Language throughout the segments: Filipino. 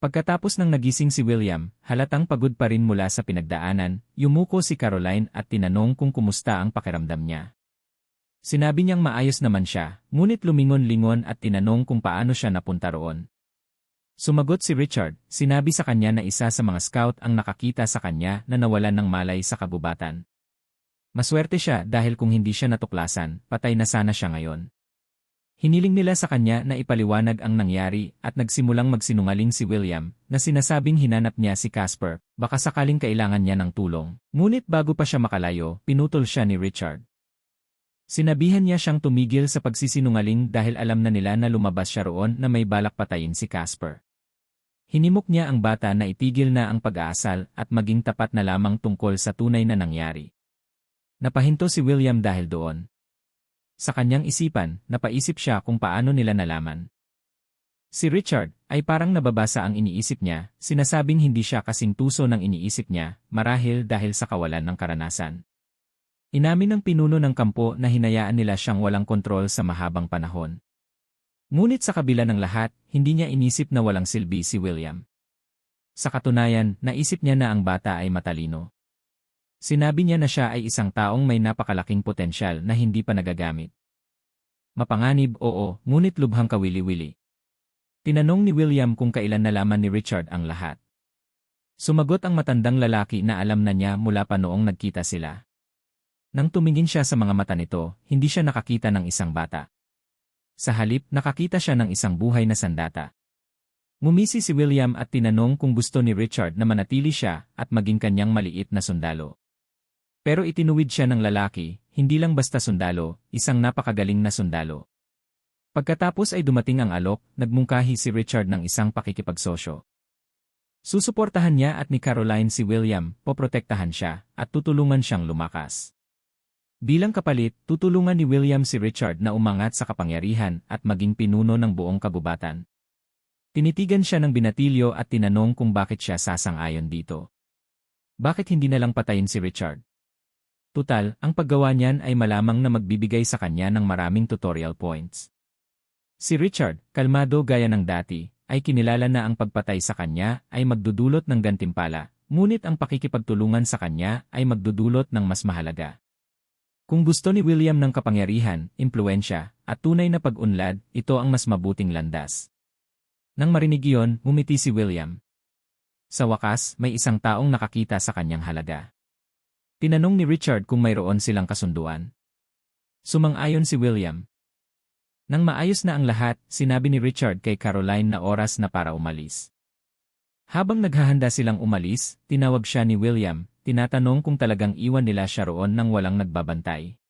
Pagkatapos ng nagising si William, halatang pagod pa rin mula sa pinagdaanan, yumuko si Caroline at tinanong kung kumusta ang pakiramdam niya. Sinabi niyang maayos naman siya, ngunit lumingon-lingon at tinanong kung paano siya napunta roon. Sumagot si Richard, sinabi sa kanya na isa sa mga scout ang nakakita sa kanya na nawalan ng malay sa kagubatan. Maswerte siya dahil kung hindi siya natuklasan, patay na sana siya ngayon. Hiniling nila sa kanya na ipaliwanag ang nangyari at nagsimulang magsinungaling si William na sinasabing hinanap niya si Casper, baka sakaling kailangan niya ng tulong. Ngunit bago pa siya makalayo, pinutol siya ni Richard. Sinabihan niya siyang tumigil sa pagsisinungaling dahil alam na nila na lumabas siya roon na may balak patayin si Casper. Hinimok niya ang bata na itigil na ang pag-aasal at maging tapat na lamang tungkol sa tunay na nangyari. Napahinto si William dahil doon. Sa kanyang isipan, napaisip siya kung paano nila nalaman. Si Richard ay parang nababasa ang iniisip niya, sinasabing hindi siya kasing tuso ng iniisip niya, marahil dahil sa kawalan ng karanasan. Inamin ng pinuno ng kampo na hinayaan nila siyang walang kontrol sa mahabang panahon. Ngunit sa kabila ng lahat, hindi niya inisip na walang silbi si William. Sa katunayan, naisip niya na ang bata ay matalino. Sinabi niya na siya ay isang taong may napakalaking potensyal na hindi pa nagagamit. Mapanganib, oo, ngunit lubhang kawili-wili. Tinanong ni William kung kailan nalaman ni Richard ang lahat. Sumagot ang matandang lalaki na alam na niya mula pa noong nagkita sila. Nang tumingin siya sa mga mata nito, hindi siya nakakita ng isang bata. Sa halip, nakakita siya ng isang buhay na sandata. Ngumisi si William at tinanong kung gusto ni Richard na manatili siya at maging kanyang maliit na sundalo. Pero itinuwid siya ng lalaki, hindi lang basta sundalo, isang napakagaling na sundalo. Pagkatapos ay dumating ang alok, nagmungkahi si Richard ng isang pakikipagsosyo. Susuportahan niya at ni Caroline si William, poprotektahan siya, at tutulungan siyang lumakas. Bilang kapalit, tutulungan ni William si Richard na umangat sa kapangyarihan at maging pinuno ng buong kagubatan. Tinitigan siya ng binatilyo at tinanong kung bakit siya sasang-ayon dito. Bakit hindi na lang patayin si Richard? Tutal, ang paggawa niyan ay malamang na magbibigay sa kanya ng maraming tutorial points. Si Richard, kalmado gaya ng dati, ay kinilala na ang pagpatay sa kanya ay magdudulot ng gantimpala, ngunit ang pakikipagtulungan sa kanya ay magdudulot ng mas mahalaga. Kung gusto ni William ng kapangyarihan, impluwensya, at tunay na pag-unlad, ito ang mas mabuting landas. Nang marinig iyon, ngumiti si William. Sa wakas, may isang taong nakakita sa kanyang halaga. Tinanong ni Richard kung mayroon silang kasunduan. Sumang-ayon si William. Nang maayos na ang lahat, sinabi ni Richard kay Caroline na oras na para umalis. Habang naghahanda silang umalis, tinawag siya ni William, tinatanong kung talagang iwan nila siya roon nang walang nagbabantay.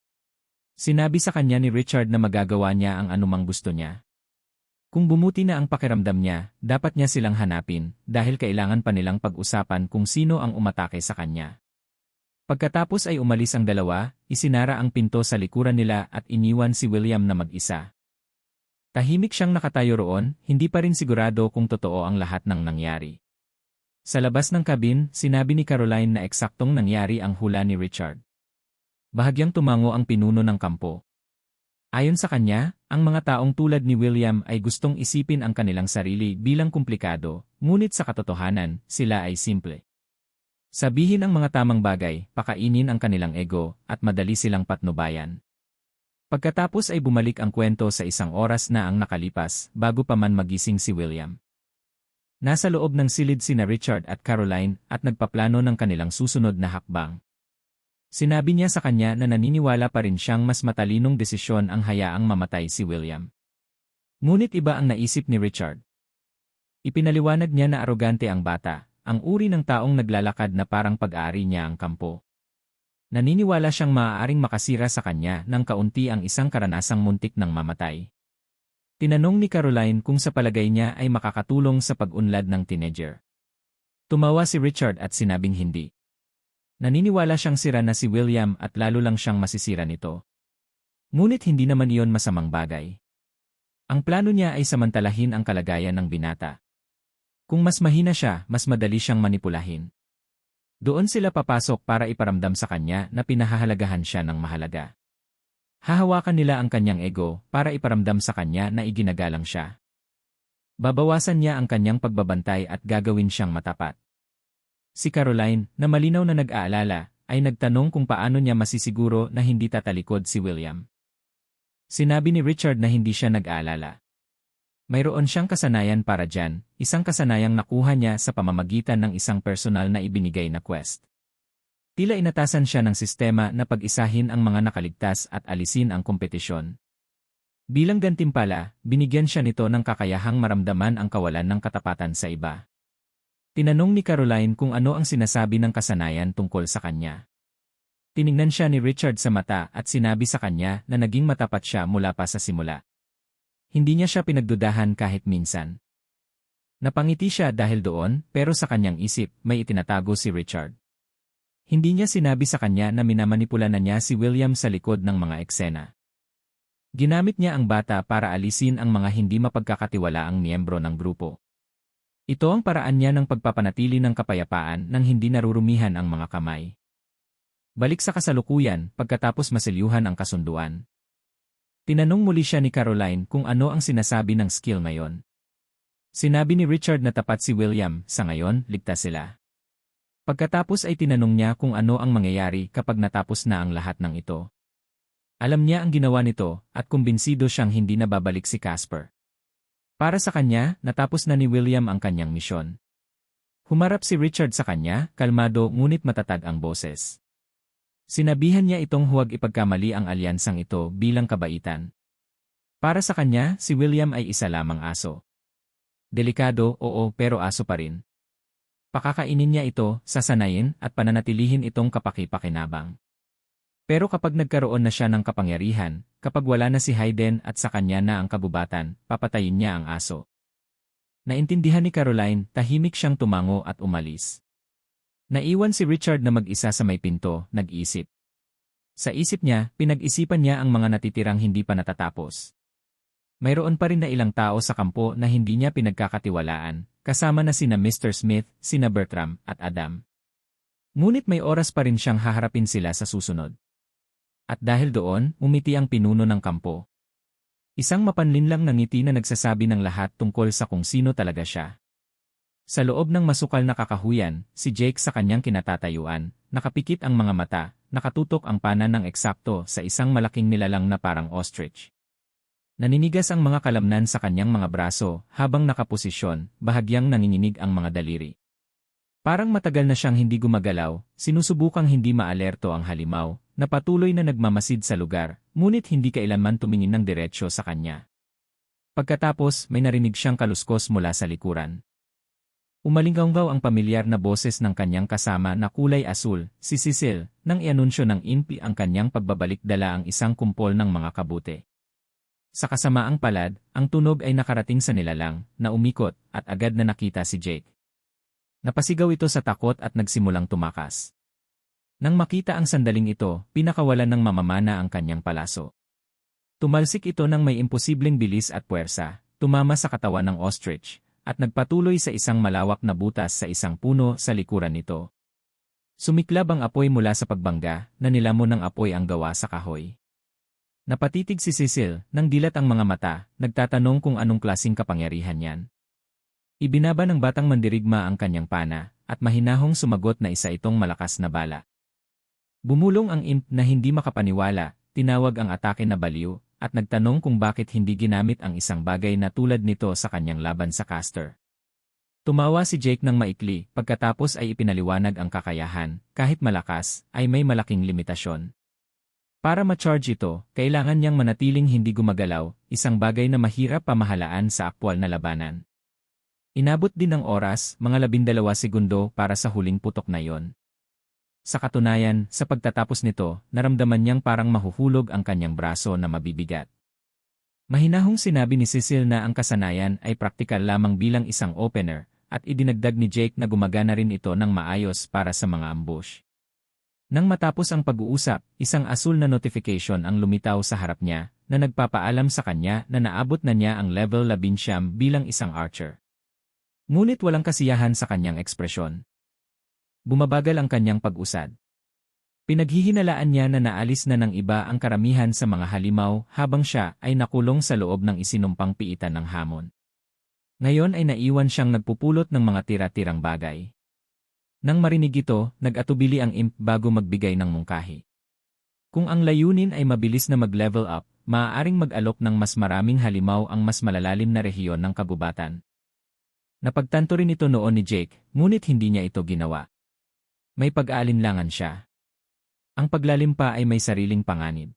Sinabi sa kanya ni Richard na magagawa niya ang anumang gusto niya. Kung bumuti na ang pakiramdam niya, dapat niya silang hanapin dahil kailangan pa nilang pag-usapan kung sino ang umatake sa kanya. Pagkatapos ay umalis ang dalawa, isinara ang pinto sa likuran nila at iniwan si William na mag-isa. Tahimik siyang nakatayo roon, hindi pa rin sigurado kung totoo ang lahat ng nangyari. Sa labas ng kabin, sinabi ni Caroline na eksaktong nangyari ang hula ni Richard. Bahagyang tumango ang pinuno ng kampo. Ayon sa kanya, ang mga taong tulad ni William ay gustong isipin ang kanilang sarili bilang komplikado, ngunit sa katotohanan, sila ay simple. Sabihin ang mga tamang bagay, pakainin ang kanilang ego, at madali silang patnubayan. Pagkatapos ay bumalik ang kwento sa isang oras na ang nakalipas, bago pa man magising si William. Nasa loob ng silid sina Richard at Caroline at nagpaplano ng kanilang susunod na hakbang. Sinabi niya sa kanya na naniniwala pa rin siyang mas matalinong desisyon ang hayaang mamatay si William. Ngunit iba ang naisip ni Richard. Ipinaliwanag niya na arogante ang bata. Ang uri ng taong naglalakad na parang pag-aari niya ang kampo. Naniniwala siyang maaaring makasira sa kanya ng kaunti ang isang karanasang muntik ng mamatay. Tinanong ni Caroline kung sa palagay niya ay makakatulong sa pag-unlad ng teenager. Tumawa si Richard at sinabing hindi. Naniniwala siyang sira na si William at lalo lang siyang masisira nito. Ngunit hindi naman iyon masamang bagay. Ang plano niya ay samantalahin ang kalagayan ng binata. Kung mas mahina siya, mas madali siyang manipulahin. Doon sila papasok para iparamdam sa kanya na pinahahalagahan siya ng mahalaga. Hahawakan nila ang kanyang ego para iparamdam sa kanya na iginagalang siya. Babawasan niya ang kanyang pagbabantay at gagawin siyang matapat. Si Caroline, na malinaw na nag-aalala, ay nagtanong kung paano niya masisiguro na hindi tatalikod si William. Sinabi ni Richard na hindi siya nag-aalala. Mayroon siyang kasanayan para dyan, isang kasanayang nakuha niya sa pamamagitan ng isang personal na ibinigay na quest. Tila inatasan siya ng sistema na pag-isahin ang mga nakaligtas at alisin ang kompetisyon. Bilang gantimpala, binigyan siya nito ng kakayahang maramdaman ang kawalan ng katapatan sa iba. Tinanong ni Caroline kung ano ang sinasabi ng kasanayan tungkol sa kanya. Tiningnan siya ni Richard sa mata at sinabi sa kanya na naging matapat siya mula pa sa simula. Hindi niya siya pinagdudahan kahit minsan. Napangiti siya dahil doon, pero sa kanyang isip, may itinatago si Richard. Hindi niya sinabi sa kanya na minamanipula na niya si William sa likod ng mga eksena. Ginamit niya ang bata para alisin ang mga hindi mapagkakatiwalaang miyembro ng grupo. Ito ang paraan niya ng pagpapanatili ng kapayapaan nang hindi narurumihan ang mga kamay. Balik sa kasalukuyan, pagkatapos maselyuhan ang kasunduan. Tinanong muli siya ni Caroline kung ano ang sinasabi ng skill ngayon. Sinabi ni Richard na tapat si William, sa ngayon, ligtas sila. Pagkatapos ay tinanong niya kung ano ang mangyayari kapag natapos na ang lahat ng ito. Alam niya ang ginawa nito at kumbinsido siyang hindi na babalik si Casper. Para sa kanya, natapos na ni William ang kanyang misyon. Humarap si Richard sa kanya, kalmado ngunit matatag ang boses. Sinabihan niya itong huwag ipagkamali ang alyansang ito bilang kabaitan. Para sa kanya, si William ay isa lamang aso. Delikado, oo, pero aso pa rin. Pakakainin niya ito, sasanayin, at pananatilihin itong kapaki-pakinabang. Pero kapag nagkaroon na siya ng kapangyarihan, kapag wala na si Hayden at sa kanya na ang kabubatan, papatayin niya ang aso. Naintindihan ni Caroline, tahimik siyang tumango at umalis. Naiwan si Richard na mag-isa sa may pinto, nag-isip. Sa isip niya, pinag-isipan niya ang mga natitirang hindi pa natatapos. Mayroon pa rin na ilang tao sa kampo na hindi niya pinagkakatiwalaan, kasama na sina Mr. Smith, sina Bertram, at Adam. Ngunit may oras pa rin siyang haharapin sila sa susunod. At dahil doon, umiti ang pinuno ng kampo. Isang mapanlinlang na ngiti na nagsasabi ng lahat tungkol sa kung sino talaga siya. Sa loob ng masukal na kakahuyan, si Jake sa kanyang kinatatayuan, nakapikit ang mga mata, nakatutok ang pana ng eksakto sa isang malaking nilalang na parang ostrich. Naninigas ang mga kalamnan sa kanyang mga braso habang nakaposisyon, bahagyang nanginginig ang mga daliri. Parang matagal na siyang hindi gumagalaw, sinusubukang hindi maalerto ang halimaw, na patuloy na nagmamasid sa lugar, ngunit hindi kailanman tumingin ng diretsyo sa kanya. Pagkatapos, may narinig siyang kaluskos mula sa likuran. Umalinggaw ang pamilyar na boses ng kanyang kasama na kulay asul, si Cecil, nang ianunsyo ng INPI ang kanyang pagbabalik dala ang isang kumpol ng mga kabute. Sa kasamaang palad, ang tunog ay nakarating sa nilalang, na umikot, at agad na nakita si Jake. Napasigaw ito sa takot at nagsimulang tumakas. Nang makita ang sandaling ito, pinakawalan ng mamamana ang kanyang palaso. Tumalsik ito ng may imposibleng bilis at puwersa, tumama sa katawan ng ostrich, at nagpatuloy sa isang malawak na butas sa isang puno sa likuran nito. Sumiklab ang apoy mula sa pagbangga, na nilamon ng apoy ang gawa sa kahoy. Napatitig si Cecil, nang dilat ang mga mata, nagtatanong kung anong klaseng kapangyarihan yan. Ibinaba ng batang mandirigma ang kanyang pana, at mahinahong sumagot na isa itong malakas na bala. Bumulong ang imp na hindi makapaniwala, tinawag ang atake na baliw, at nagtanong kung bakit hindi ginamit ang isang bagay na tulad nito sa kanyang laban sa caster. Tumawa si Jake ng maikli, pagkatapos ay ipinaliwanag ang kakayahan, kahit malakas, ay may malaking limitasyon. Para ma-charge ito, kailangan niyang manatiling hindi gumagalaw, isang bagay na mahirap pamahalaan sa aktwal na labanan. Inabot din ng oras, mga 12 segundo para sa huling putok na iyon. Sa katunayan, sa pagtatapos nito, naramdaman niyang parang mahuhulog ang kanyang braso na mabibigat. Mahinahong sinabi ni Cecil na ang kasanayan ay praktikal lamang bilang isang opener, at idinagdag ni Jake na gumagana rin ito ng maayos para sa mga ambush. Nang matapos ang pag-uusap, isang asul na notification ang lumitaw sa harap niya, na nagpapaalam sa kanya na naabot na niya ang level 11 bilang isang archer. Ngunit walang kasiyahan sa kanyang ekspresyon. Bumabagal ang kanyang pag-usad. Pinaghihinalaan niya na naalis na ng iba ang karamihan sa mga halimaw habang siya ay nakulong sa loob ng isinumpang piitan ng hamon. Ngayon ay naiwan siyang nagpupulot ng mga tira-tirang bagay. Nang marinig ito, nag-atubili ang imp bago magbigay ng mungkahi. Kung ang layunin ay mabilis na mag-level up, maaaring mag-alok ng mas maraming halimaw ang mas malalalim na rehiyon ng kagubatan. Napagtanto rin ito noon ni Jake, ngunit hindi niya ito ginawa. May pag-aalinlangan siya. Ang paglalim pa ay may sariling panganib.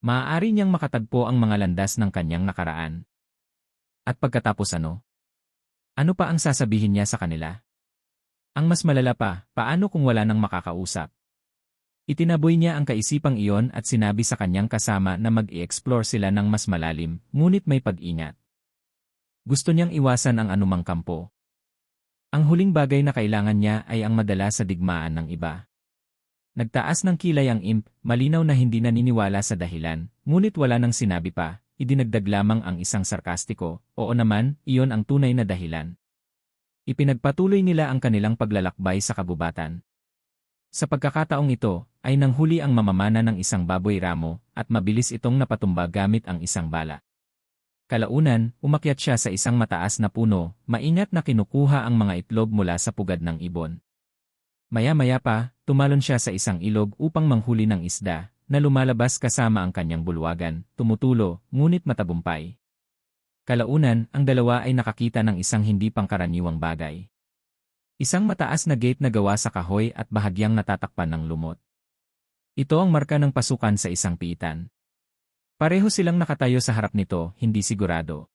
Maaari niyang makatagpo ang mga landas ng kanyang nakaraan. At pagkatapos ano? Ano pa ang sasabihin niya sa kanila? Ang mas malala pa, paano kung wala nang makakausap? Itinaboy niya ang kaisipang iyon at sinabi sa kanyang kasama na mag-i-explore sila ng mas malalim, ngunit may pag-ingat. Gusto niyang iwasan ang anumang kampo. Ang huling bagay na kailangan niya ay ang madala sa digmaan ng iba. Nagtaas ng kilay ang imp, malinaw na hindi naniniwala sa dahilan, ngunit wala nang sinabi pa. Idinagdag lamang ang isang sarkastiko, oo naman, iyon ang tunay na dahilan. Ipinagpatuloy nila ang kanilang paglalakbay sa kagubatan. Sa pagkakataong ito, ay nanghuli ang mamamana ng isang baboy ramo, at mabilis itong napatumba gamit ang isang bala. Kalaunan, umakyat siya sa isang mataas na puno, maingat na kinukuha ang mga itlog mula sa pugad ng ibon. Maya-maya pa, tumalon siya sa isang ilog upang manghuli ng isda, na lumalabas kasama ang kanyang bulwagan, tumutulo, ngunit matagumpay. Kalaunan, ang dalawa ay nakakita ng isang hindi pangkaraniwang bagay. Isang mataas na gate na gawa sa kahoy at bahagyang natatakpan ng lumot. Ito ang marka ng pasukan sa isang piitan. Pareho silang nakatayo sa harap nito, hindi sigurado.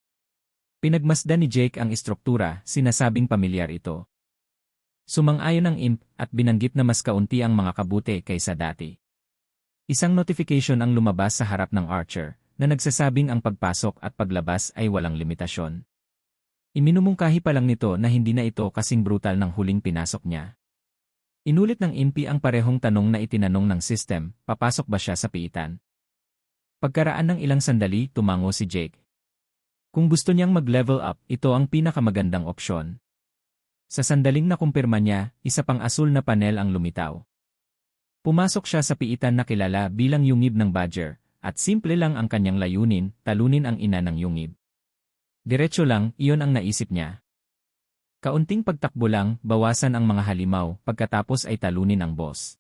Pinagmasdan ni Jake ang istruktura, sinasabing pamilyar ito. Sumang-ayon ang imp at binanggit na mas kaunti ang mga kabute kaysa dati. Isang notification ang lumabas sa harap ng Archer, na nagsasabing ang pagpasok at paglabas ay walang limitasyon. Iminumungkahi pa lang nito na hindi na ito kasing brutal ng huling pinasok niya. Inulit ng impi ang parehong tanong na itinanong ng system, papasok ba siya sa piitan? Pagkaraan ng ilang sandali, tumango si Jake. Kung gusto niyang mag-level up, ito ang pinakamagandang opsyon. Sa sandaling nakumpirma niya, isa pang asul na panel ang lumitaw. Pumasok siya sa piitan na kilala bilang yungib ng Badger, at simple lang ang kanyang layunin, talunin ang ina ng yungib. Diretso lang, iyon ang naisip niya. Kaunting pagtakbo lang, bawasan ang mga halimaw, pagkatapos ay talunin ang boss.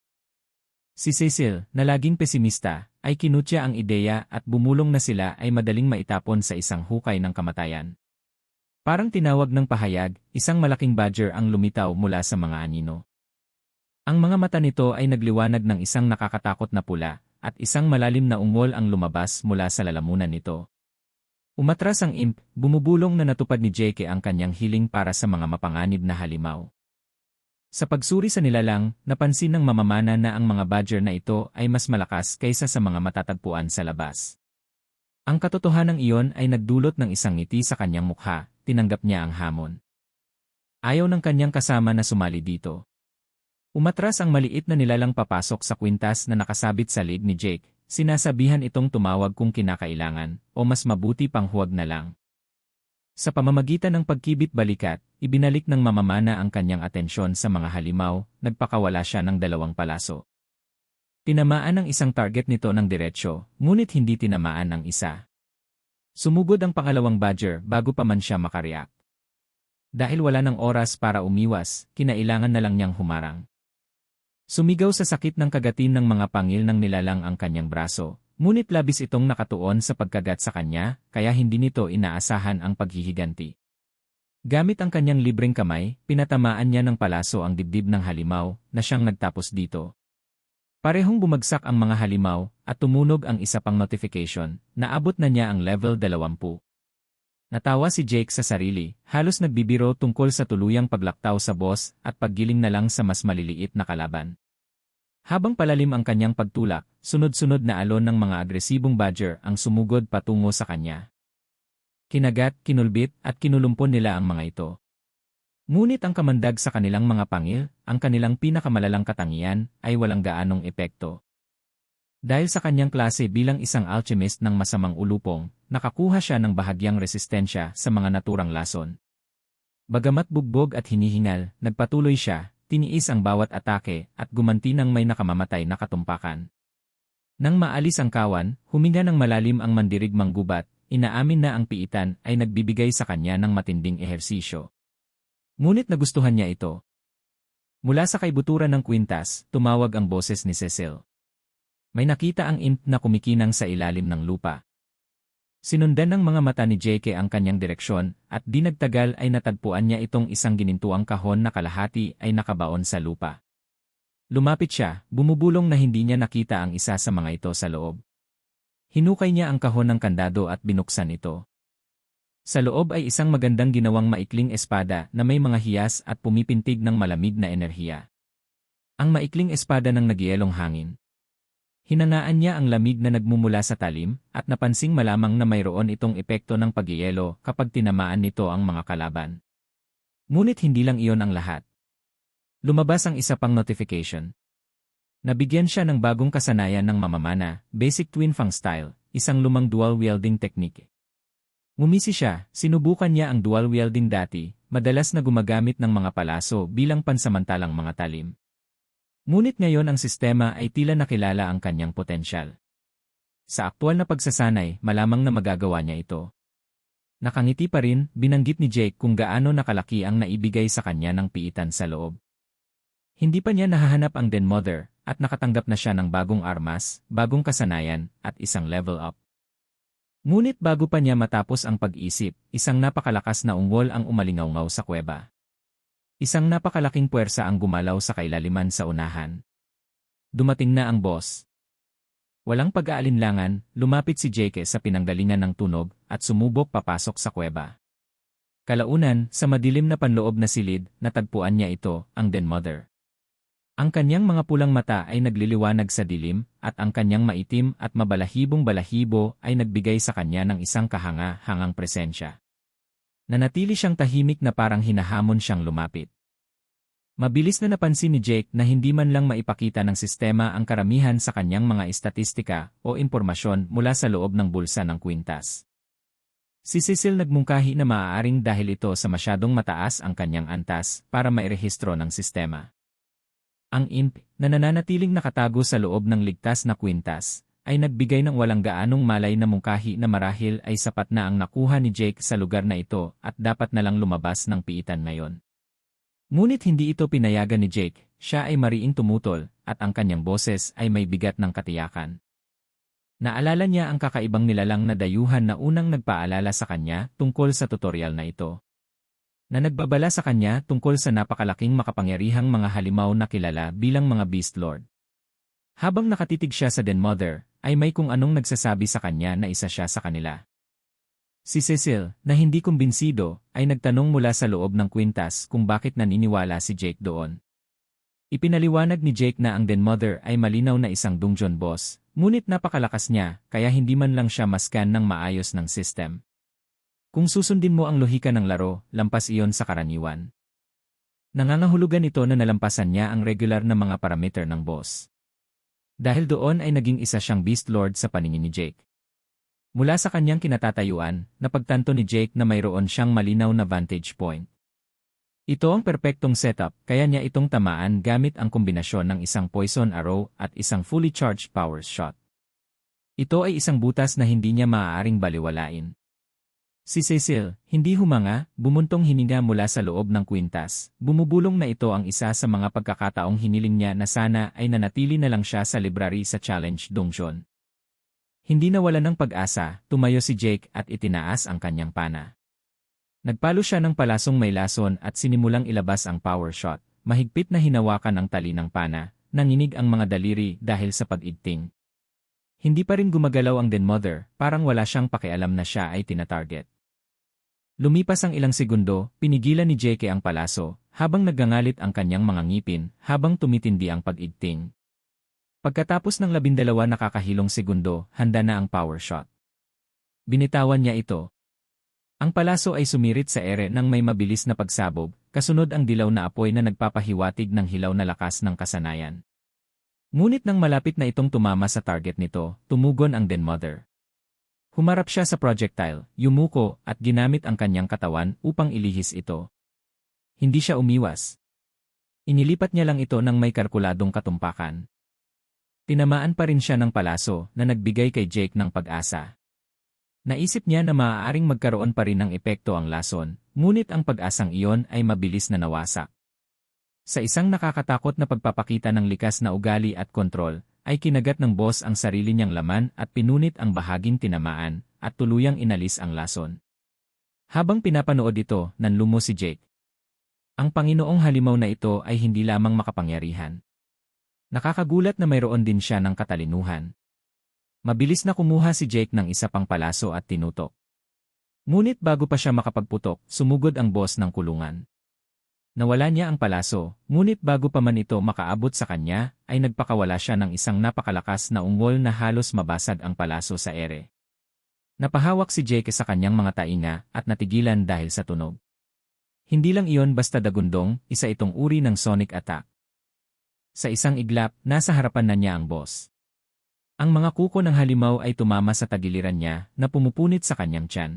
Si Cecil, na laging pesimista, ay kinutya ang ideya at bumulong na sila ay madaling maitapon sa isang hukay ng kamatayan. Parang tinawag ng pahayag, isang malaking badger ang lumitaw mula sa mga anino. Ang mga mata nito ay nagliwanag ng isang nakakatakot na pula, at isang malalim na ungol ang lumabas mula sa lalamunan nito. Umatras ang imp, bumubulong na natupad ni Jake ang kanyang hiling para sa mga mapanganib na halimaw. Sa pagsuri sa nilalang, napansin ng mamamana na ang mga badger na ito ay mas malakas kaysa sa mga matatagpuan sa labas. Ang katotohanan iyon ay nagdulot ng isang ngiti sa kanyang mukha, tinanggap niya ang hamon. Ayaw ng kanyang kasama na sumali dito. Umatras ang maliit na nilalang papasok sa kwintas na nakasabit sa leeg ni Jake, sinasabihan itong tumawag kung kinakailangan, o mas mabuti pang huwag na lang. Sa pamamagitan ng pagkibit-balikat, ibinalik ng mamamana ang kanyang atensyon sa mga halimaw, nagpakawala siya ng 2 palaso. Tinamaan ang isang target nito ng diretsyo, ngunit hindi tinamaan ang isa. Sumugod ang pangalawang badger bago pa man siya makareact. Dahil wala ng oras para umiwas, kinailangan na lang niyang humarang. Sumigaw sa sakit ng kagatin ng mga pangil ng nilalang ang kanyang braso, ngunit labis itong nakatuon sa pagkagat sa kanya, kaya hindi nito inaasahan ang paghihiganti. Gamit ang kanyang libreng kamay, pinatamaan niya ng palaso ang dibdib ng halimaw na siyang nagtapos dito. Parehong bumagsak ang mga halimaw at tumunog ang isa pang notification, naabot na niya ang level 20. Natawa si Jake sa sarili, halos nagbibiro tungkol sa tuluyang paglaktaw sa boss at paggiling na lang sa mas maliliit na kalaban. Habang palalim ang kanyang pagtulak, sunod-sunod na alon ng mga agresibong badger ang sumugod patungo sa kanya. Kinagat, kinulbit at kinulumpon nila ang mga ito. Ngunit ang kamandag sa kanilang mga pangil, ang kanilang pinakamalalang katangian, ay walang gaanong epekto. Dahil sa kanyang klase bilang isang alchemist ng masamang ulupong, nakakuha siya ng bahagyang resistensya sa mga naturang lason. Bagamat bugbog at hinihingal, nagpatuloy siya, tiniis ang bawat atake at gumanti ng may nakamamatay na katumpakan. Nang maalis ang kawan, huminga ng malalim ang mandirigmang gubat, inaamin na ang piitan ay nagbibigay sa kanya ng matinding ehersisyo. Ngunit nagustuhan niya ito. Mula sa kaibuturan ng kwintas, tumawag ang boses ni Cecil. May nakita ang imp na kumikinang sa ilalim ng lupa. Sinundan ng mga mata ni JK ang kanyang direksyon, at di nagtagal ay natagpuan niya itong isang ginintuang kahon na kalahati ay nakabaon sa lupa. Lumapit siya, bumubulong na hindi niya nakita ang isa sa mga ito sa loob. Hinukay niya ang kahon ng kandado at binuksan ito. Sa loob ay isang magandang ginawang maikling espada na may mga hiyas at pumipintig ng malamig na enerhiya. Ang maikling espada ng nagyelong hangin. Hinangaan niya ang lamig na nagmumula sa talim, at napansing malamang na mayroon itong epekto ng pagyelo kapag tinamaan nito ang mga kalaban. Ngunit hindi lang iyon ang lahat. Lumabas ang isa pang notification. Nabigyan siya ng bagong kasanayan ng mamamana, Basic Twin Fang Style, isang lumang dual-wielding technique. Ngumisi siya, sinubukan niya ang dual-wielding dati, madalas na gumagamit ng mga palaso bilang pansamantalang mga talim. Ngunit ngayon ang sistema ay tila nakilala ang kanyang potensyal. Sa aktual na pagsasanay, malamang na magagawa niya ito. Nakangiti pa rin, binanggit ni Jake kung gaano nakalaki ang naibigay sa kanya ng piitan sa loob. Hindi pa niya nahahanap ang Den Mother, at nakatanggap na siya ng bagong armas, bagong kasanayan, at isang level up. Ngunit bago pa niya matapos ang pag-isip, isang napakalakas na ungol ang umalingaw sa kuweba. Isang napakalaking puwersa ang gumalaw sa kailaliman sa unahan. Dumating na ang boss. Walang pag-aalinlangan, lumapit si Jake sa pinanggalingan ng tunog at sumubok papasok sa kuweba. Kalaunan, sa madilim na panloob na silid, natagpuan niya ito, ang Den Mother. Ang kanyang mga pulang mata ay nagliliwanag sa dilim, at ang kanyang maitim at mabalahibong balahibo ay nagbigay sa kanya ng isang kahanga-hangang presensya. Nanatili siyang tahimik na parang hinahamon siyang lumapit. Mabilis na napansin ni Jake na hindi man lang maipakita ng sistema ang karamihan sa kanyang mga estatistika o impormasyon mula sa loob ng bulsa ng kwintas. Si Cecil nagmungkahi na maaaring dahil ito sa masyadong mataas ang kanyang antas para mairehistro ng sistema. Ang imp, na nananatiling nakatago sa loob ng ligtas na kwintas, ay nagbigay ng walang gaanong malay na mungkahi na marahil ay sapat na ang nakuha ni Jake sa lugar na ito at dapat na lang lumabas ng piitan ngayon. Ngunit hindi ito pinayagan ni Jake, siya ay mariing tumutol, at ang kanyang boses ay may bigat ng katiyakan. Naalala niya ang kakaibang nilalang na dayuhan na unang nagpaalala sa kanya tungkol sa tutorial na ito. Na nagbabala sa kanya tungkol sa napakalaking makapangyarihang mga halimaw na kilala bilang mga Beast Lord. Habang nakatitig siya sa Den Mother, ay may kung anong nagsasabi sa kanya na isa siya sa kanila. Si Cecil, na hindi kumbinsido, ay nagtanong mula sa loob ng kwintas kung bakit naniniwala si Jake doon. Ipinaliwanag ni Jake na ang Den Mother ay malinaw na isang dungeon boss, ngunit napakalakas niya, kaya hindi man lang siya maskan ng maayos ng system. Kung susundin mo ang lohika ng laro, lampas iyon sa karaniwan. Nangangahulugan ito na nalampasan niya ang regular na mga parameter ng boss. Dahil doon ay naging isa siyang Beast Lord sa paningin ni Jake. Mula sa kanyang kinatatayuan, napagtanto ni Jake na mayroon siyang malinaw na vantage point. Ito ang perpektong setup, kaya niya itong tamaan gamit ang kombinasyon ng isang poison arrow at isang fully charged power shot. Ito ay isang butas na hindi niya maaaring baliwalain. Si Cecil, hindi humanga, bumuntong hininga mula sa loob ng kwintas. Bumubulong na ito ang isa sa mga pagkakataong hiniling niya na sana ay nanatili na lang siya sa library sa Challenge Dungeon. Hindi nawala ng pag-asa, tumayo si Jake at itinaas ang kanyang pana. Nagpalo siya ng palasong may lason at sinimulang ilabas ang power shot. Mahigpit na hinawakan ang tali ng pana, nanginig ang mga daliri dahil sa pag-igting. Hindi pa rin gumagalaw ang Den Mother, parang wala siyang pakialam na siya ay tinatarget. Lumipas ang ilang segundo, pinigilan ni Jake ang palaso, habang naggangalit ang kanyang mga ngipin, habang tumitindi ang pag-igting. Pagkatapos ng 12 nakakahilong segundo, handa na ang power shot. Binitawan niya ito. Ang palaso ay sumirit sa ere ng may mabilis na pagsabog, kasunod ang dilaw na apoy na nagpapahiwatig ng hilaw na lakas ng kasanayan. Ngunit nang malapit na itong tumama sa target nito, tumugon ang Den Mother. Humarap siya sa projectile, yumuko, at ginamit ang kanyang katawan upang ilihis ito. Hindi siya umiwas. Inilipat niya lang ito ng may kalkuladong katumpakan. Tinamaan pa rin siya ng palaso na nagbigay kay Jake ng pag-asa. Naisip niya na maaaring magkaroon pa rin ng epekto ang lason, ngunit ang pag-asang iyon ay mabilis na nawasak. Sa isang nakakatakot na pagpapakita ng likas na ugali at kontrol, ay kinagat ng boss ang sarili niyang laman at pinunit ang bahaging tinamaan, at tuluyang inalis ang lason. Habang pinapanood ito, nanlumo si Jake. Ang Panginoong halimaw na ito ay hindi lamang makapangyarihan. Nakakagulat na mayroon din siya ng katalinuhan. Mabilis na kumuha si Jake ng isa pang palaso at tinutok. Ngunit bago pa siya makapagputok, sumugod ang boss ng kulungan. Nawala niya ang palaso, ngunit bago pa man ito makaabot sa kanya, ay nagpakawala siya ng isang napakalakas na ungol na halos mabasag ang palaso sa ere. Napahawak si Jake sa kanyang mga tainga at natigilan dahil sa tunog. Hindi lang iyon basta dagundong, isa itong uri ng sonic attack. Sa isang iglap, nasa harapan na niya ang boss. Ang mga kuko ng halimaw ay tumama sa tagiliran niya na pumupunit sa kanyang tiyan.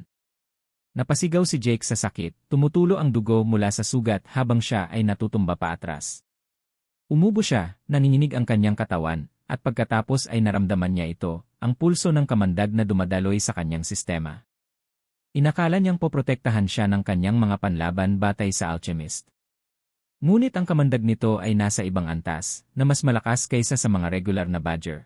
Napasigaw si Jake sa sakit, tumutulo ang dugo mula sa sugat habang siya ay natutumba pa atras. Umubo siya, nanginginig ang kanyang katawan, at pagkatapos ay naramdaman niya ito, ang pulso ng kamandag na dumadaloy sa kanyang sistema. Inakala niyang poprotektahan siya ng kanyang mga panlaban batay sa alchemist. Ngunit ang kamandag nito ay nasa ibang antas, na mas malakas kaysa sa mga regular na badger.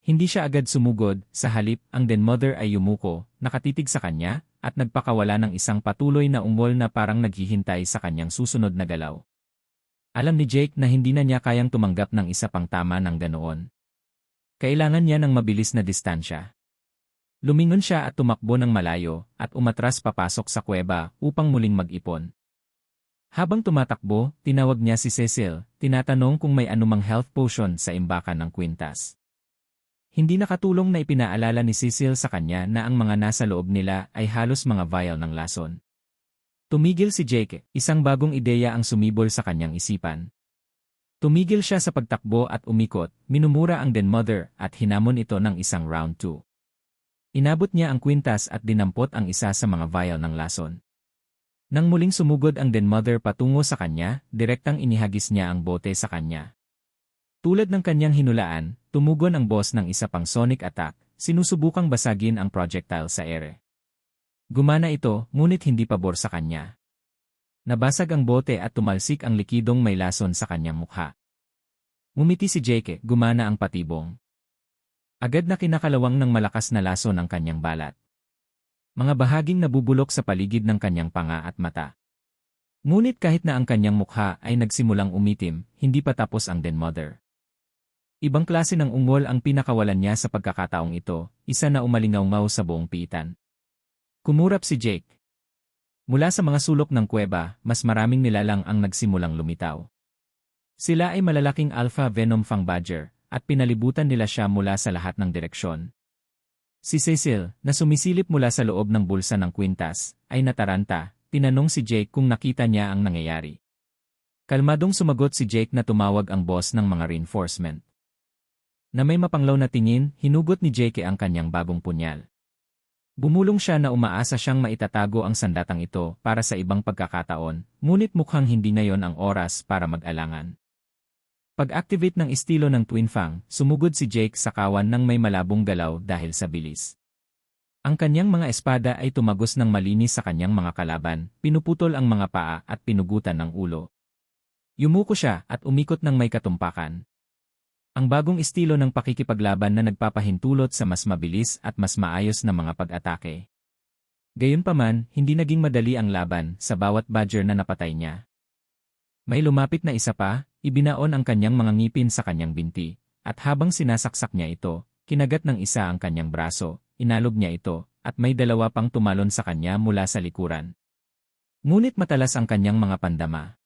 Hindi siya agad sumugod, sa halip, ang Den Mother ay yumuko, nakatitig sa kanya, at nagpakawala ng isang patuloy na ungol na parang naghihintay sa kanyang susunod na galaw. Alam ni Jake na hindi na niya kayang tumanggap ng isa pang tama ng ganoon. Kailangan niya ng mabilis na distansya. Lumingon siya at tumakbo ng malayo, at umatras papasok sa kuweba upang muling mag-ipon. Habang tumatakbo, tinawag niya si Cecil, tinatanong kung may anumang health potion sa imbakan ng kwintas. Hindi nakatulong na ipinaalala ni Cecil sa kanya na ang mga nasa loob nila ay halos mga vial ng lason. Tumigil si Jake, isang bagong ideya ang sumibol sa kanyang isipan. Tumigil siya sa pagtakbo at umikot, minumura ang Den Mother at hinamon ito ng isang round 2. Inabot niya ang kwintas at dinampot ang isa sa mga vial ng lason. Nang muling sumugod ang Den Mother patungo sa kanya, direktang inihagis niya ang bote sa kanya. Tulad ng kanyang hinulaan, tumugon ang boss ng isa pang sonic attack, sinusubukang basagin ang projectile sa ere. Gumana ito, ngunit hindi pabor sa kanya. Nabasag ang bote at tumalsik ang likidong may lason sa kanyang mukha. Ngumiti si Jake, gumana ang patibong. Agad na kinakalawang ng malakas na lason ang kanyang balat. Mga bahaging nabubulok sa paligid ng kanyang panga at mata. Ngunit kahit na ang kanyang mukha ay nagsimulang umitim, hindi pa tapos ang Den Mother. Ibang klase ng ungol ang pinakawalan niya sa pagkakataong ito, isa na umalingaw-ngaw sa buong piitan. Kumurap si Jake. Mula sa mga sulok ng kuweba, mas maraming nilalang ang nagsimulang lumitaw. Sila ay malalaking alpha venom fang badger, at pinalibutan nila siya mula sa lahat ng direksyon. Si Cecil, na sumisilip mula sa loob ng bulsa ng kwintas, ay nataranta, tinanong si Jake kung nakita niya ang nangyayari. Kalmadong sumagot si Jake na tumawag ang boss ng mga reinforcement. Na may mapanglaw na tingin, hinugot ni Jake ang kanyang bagong punyal. Bumulong siya na umaasa siyang maitatago ang sandatang ito para sa ibang pagkakataon, ngunit mukhang hindi ngayon ang oras para mag-alangan. Pag-activate ng estilo ng Twin Fang, sumugod si Jake sa kawan ng may malabong galaw dahil sa bilis. Ang kanyang mga espada ay tumagos ng malinis sa kanyang mga kalaban, pinuputol ang mga paa at pinugutan ng ulo. Yumuko siya at umikot ng may katumpakan. Ang bagong estilo ng pakikipaglaban na nagpapahintulot sa mas mabilis at mas maayos na mga pag-atake. Gayunpaman, hindi naging madali ang laban sa bawat badger na napatay niya. May lumapit na isa pa, ibinaon ang kanyang mga ngipin sa kanyang binti, at habang sinasaksak niya ito, kinagat ng isa ang kanyang braso, inalog niya ito, at may dalawa pang tumalon sa kanya mula sa likuran. Ngunit matalas ang kanyang mga pandama.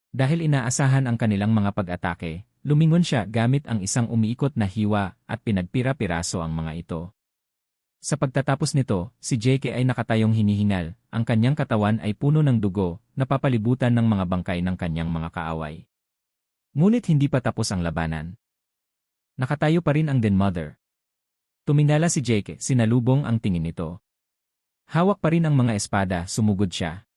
Dahil inaasahan ang kanilang mga pag-atake, lumingon siya gamit ang isang umiikot na hiwa at pinagpira-piraso ang mga ito. Sa pagtatapos nito, si Jake ay nakatayong hinihingal, ang kanyang katawan ay puno ng dugo, napapalibutan ng mga bangkay ng kanyang mga kaaway. Ngunit hindi pa tapos ang labanan. Nakatayo pa rin ang Den Mother. Tumingala si Jake, sinalubong ang tingin nito. Hawak pa rin ang mga espada, sumugod siya.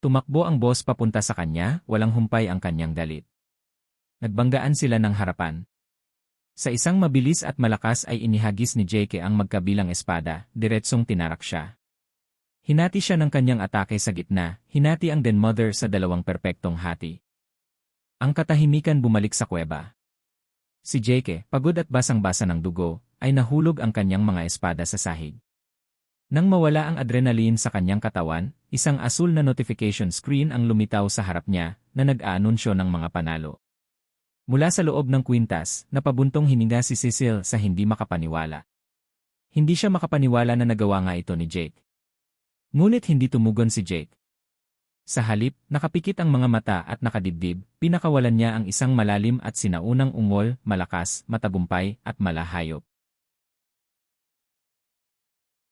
Tumakbo ang boss papunta sa kanya, walang humpay ang kanyang dalit. Nagbanggaan sila ng harapan. Sa isang mabilis at malakas ay inihagis ni Jake ang magkabilang espada, diretsong tinarak siya. Hinati siya ng kanyang atake sa gitna, hinati ang Den Mother sa dalawang perpektong hati. Ang katahimikan bumalik sa kuweba. Si Jake, pagod at basang-basa ng dugo, ay nahulog ang kanyang mga espada sa sahig. Nang mawala ang adrenaline sa kanyang katawan, isang asul na notification screen ang lumitaw sa harap niya na nag-aanunsyo ng mga panalo. Mula sa loob ng kwintas, napabuntong hininga si Cecil sa hindi makapaniwala. Hindi siya makapaniwala na nagawa nga ito ni Jake. Ngunit hindi tumugon si Jake. Sa halip, nakapikit ang mga mata at nakadibdib, pinakawalan niya ang isang malalim at sinaunang ungol, malakas, matagumpay, at malahayop.